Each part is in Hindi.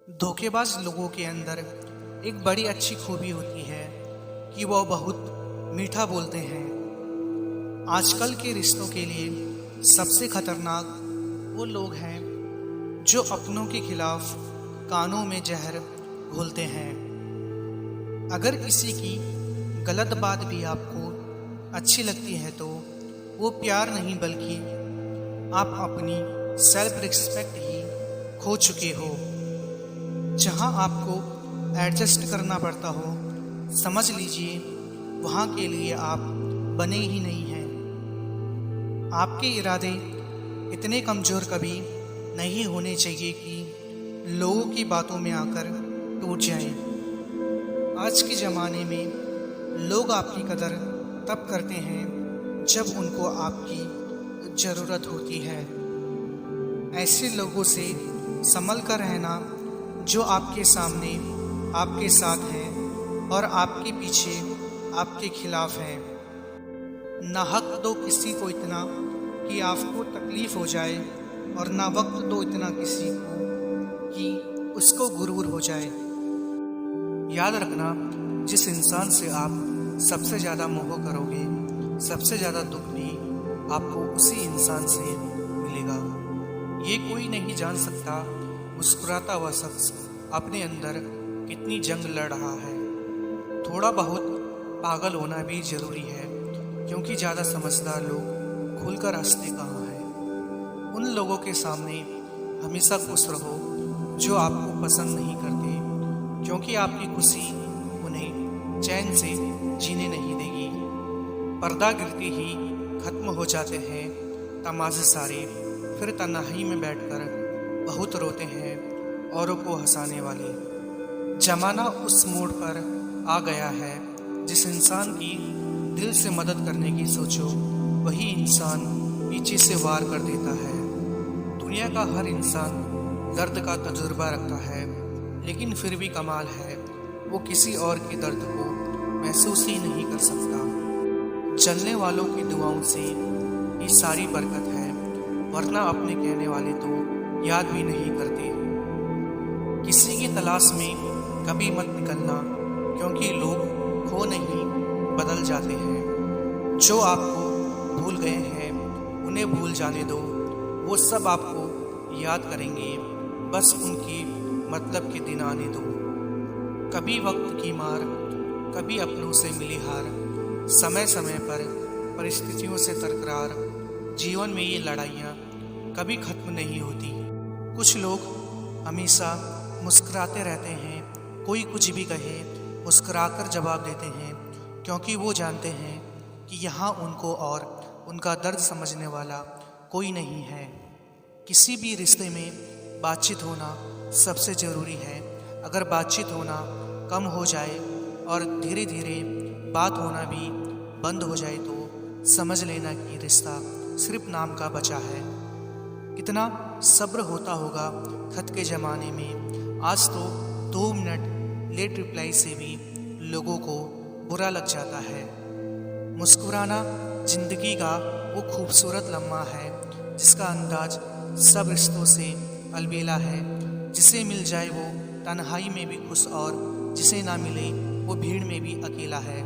धोखेबाज लोगों के अंदर एक बड़ी अच्छी खूबी होती है कि वह बहुत मीठा बोलते हैं। आजकल के रिश्तों के लिए सबसे खतरनाक वो लोग हैं जो अपनों के खिलाफ कानों में जहर घोलते हैं। अगर किसी की गलत बात भी आपको अच्छी लगती है तो वो प्यार नहीं बल्कि आप अपनी सेल्फ रिस्पेक्ट ही खो चुके हो। जहां आपको एडजस्ट करना पड़ता हो, समझ लीजिए वहां के लिए आप बने ही नहीं हैं। आपके इरादे इतने कमज़ोर कभी नहीं होने चाहिए कि लोगों की बातों में आकर टूट जाएं। आज के ज़माने में लोग आपकी कदर तब करते हैं जब उनको आपकी ज़रूरत होती है। ऐसे लोगों से संभल कर रहना जो आपके सामने आपके साथ हैं और आपके पीछे आपके खिलाफ हैं। ना हक दो किसी को इतना कि आपको तकलीफ हो जाए और ना वक्त दो इतना किसी को कि उसको गुरूर हो जाए। याद रखना, जिस इंसान से आप सबसे ज़्यादा मोह करोगे, सबसे ज़्यादा दुख भी आपको उसी इंसान से मिलेगा। ये कोई नहीं जान सकता मुस्कुराता हुआ शख्स अपने अंदर कितनी जंग लड़ रहा है। थोड़ा बहुत पागल होना भी ज़रूरी है, क्योंकि ज़्यादा समझदार लोग खुलकर हंसते कहाँ हैं। उन लोगों के सामने हमेशा खुश रहो जो आपको पसंद नहीं करते, क्योंकि आपकी खुशी उन्हें चैन से जीने नहीं देगी। पर्दा गिरते ही खत्म हो जाते हैं तमाशे सारे, फिर तन्हाई में बैठकर बहुत रोते हैं औरों को हंसाने वाले। जमाना उस मोड़ पर आ गया है जिस इंसान की दिल से मदद करने की सोचो, वही इंसान पीछे से वार कर देता है। दुनिया का हर इंसान दर्द का तजुर्बा रखता है, लेकिन फिर भी कमाल है वो किसी और के दर्द को महसूस ही नहीं कर सकता। चलने वालों की दुआओं से ये सारी बरकत है, वरना अपने कहने वाले तो याद भी नहीं करते। किसी की तलाश में कभी मत निकलना, क्योंकि लोग खो नहीं बदल जाते हैं। जो आपको भूल गए हैं उन्हें भूल जाने दो, वो सब आपको याद करेंगे, बस उनकी मतलब के दिन आने दो। कभी वक्त की मार, कभी अपनों से मिली हार, समय समय पर परिस्थितियों से तकरार। जीवन में ये लड़ाइयाँ कभी खत्म नहीं होती। कुछ लोग हमेशा मुस्कुराते रहते हैं, कोई कुछ भी कहे मुस्कुराकर जवाब देते हैं, क्योंकि वो जानते हैं कि यहाँ उनको और उनका दर्द समझने वाला कोई नहीं है। किसी भी रिश्ते में बातचीत होना सबसे ज़रूरी है। अगर बातचीत होना कम हो जाए और धीरे धीरे बात होना भी बंद हो जाए तो समझ लेना कि रिश्ता सिर्फ नाम का बचा है। कितना सब्र होता होगा खत के ज़माने में। आज तो 2 मिनट लेट रिप्लाई से भी लोगों को बुरा लग जाता है। मुस्कुराना जिंदगी का वो खूबसूरत लम्हा है जिसका अंदाज सब रिश्तों से अलबेला है। जिसे मिल जाए वो तन्हाई में भी खुश, और जिसे ना मिले वो भीड़ में भी अकेला है।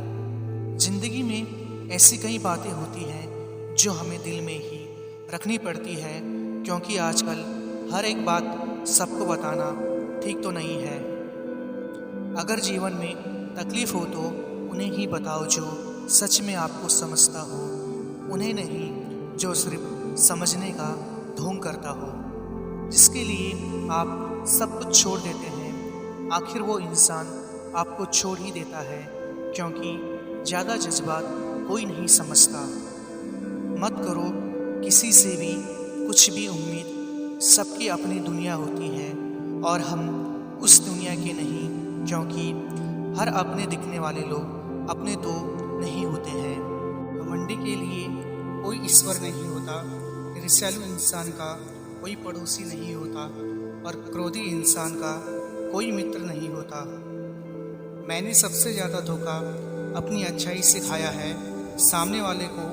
जिंदगी में ऐसी कई बातें होती हैं जो हमें दिल में ही रखनी पड़ती है, क्योंकि आजकल हर एक बात सबको बताना ठीक तो नहीं है। अगर जीवन में तकलीफ हो तो उन्हें ही बताओ जो सच में आपको समझता हो, उन्हें नहीं जो सिर्फ समझने का ढोंग करता हो। जिसके लिए आप सब कुछ छोड़ देते हैं, आखिर वो इंसान आपको छोड़ ही देता है, क्योंकि ज़्यादा जज्बात कोई नहीं समझता। मत करो किसी से भी कुछ भी उम्मीद, सबकी अपनी दुनिया होती है और हम उस दुनिया के नहीं, क्योंकि हर अपने दिखने वाले लोग अपने तो नहीं होते हैं। घमंडी के लिए कोई ईश्वर नहीं होता, ईर्ष्यालु इंसान का कोई पड़ोसी नहीं होता, और क्रोधी इंसान का कोई मित्र नहीं होता। मैंने सबसे ज़्यादा धोखा अपनी अच्छाई से खाया है। सामने वाले को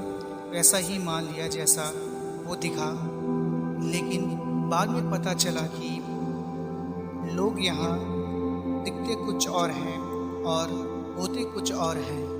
वैसा ही मान लिया जैसा वो दिखा, लेकिन बाद में पता चला कि लोग यहाँ दिखते कुछ और हैं और होते कुछ और हैं।